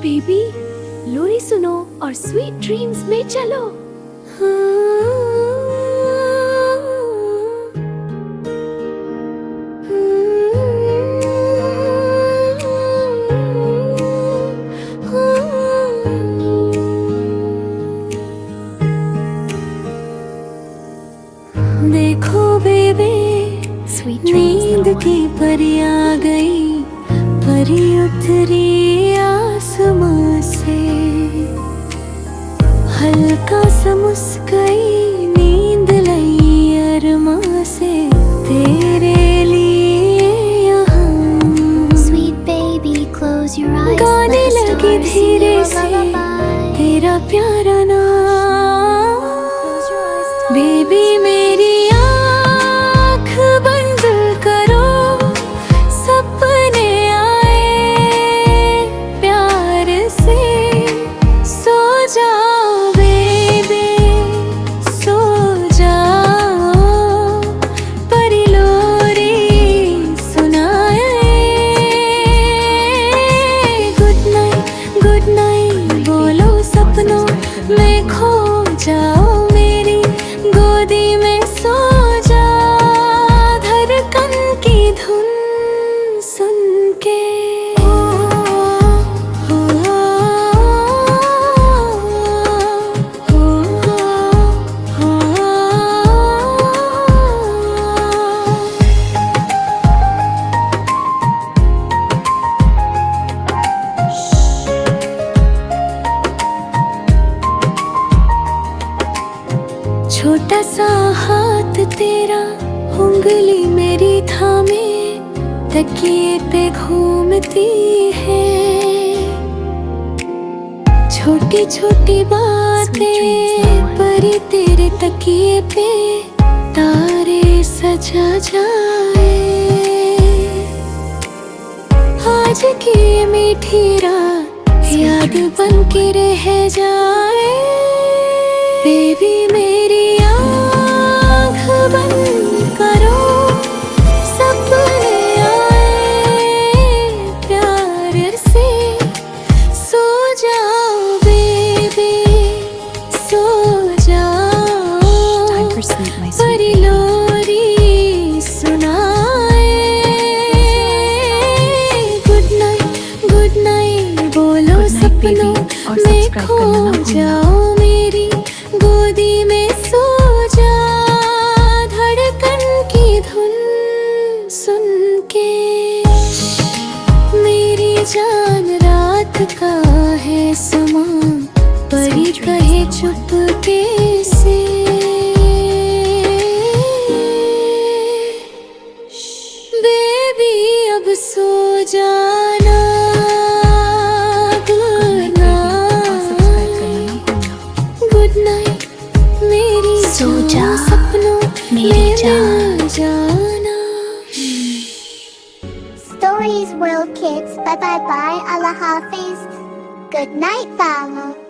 Baby, लोरी सुनो और sweet dreams में चलो। देखो बेबी, नींद की परी आ गई, परी उतरी आसमां से, हल्का सा मुस्काई, नींद लाई अरमां से, तेरे लिए यहाँ। Sweet baby, close your eyes. गाने लगी धीरे से तेरा प्यारा नाम। बेबी मेरी आँख बंद करो, सपने आए प्यार से, सो जाओ बेबी, सो जाओ, परी लोरी सुनाए। गुड नाइट बोलो सपनों में खो जाओ, मेरी गोदी में सो जा, धड़कन की धुन सुन के। छोटा सा हाथ तेरा, उंगली मेरी थामे, तकिए पे घूमती है, छोटी छोटी बातें परी तेरे तकिए पे, तारे सजा जाए। आज की ये मीठी रात याद बन के रह जाए। बेबी मेरी आँख बंद करो, सपने आए प्यार से, सो जाओ बेबी, सो जाओ, परी लोरी सुनाए। गुड नाइट बोलो सपनों में खो जाओ, मेरी गोदी में सो जा, धड़कन की धुन सुन के। मेरी जान रात का है समा, परी कहे चुपके से। बेबी अब सो जाना, गुड नाइट मेरी सो जा सपनों मेरी में जान। मिल जाना। Stories World Kids. Bye bye bye. Allah Hafiz. Good night, Famo.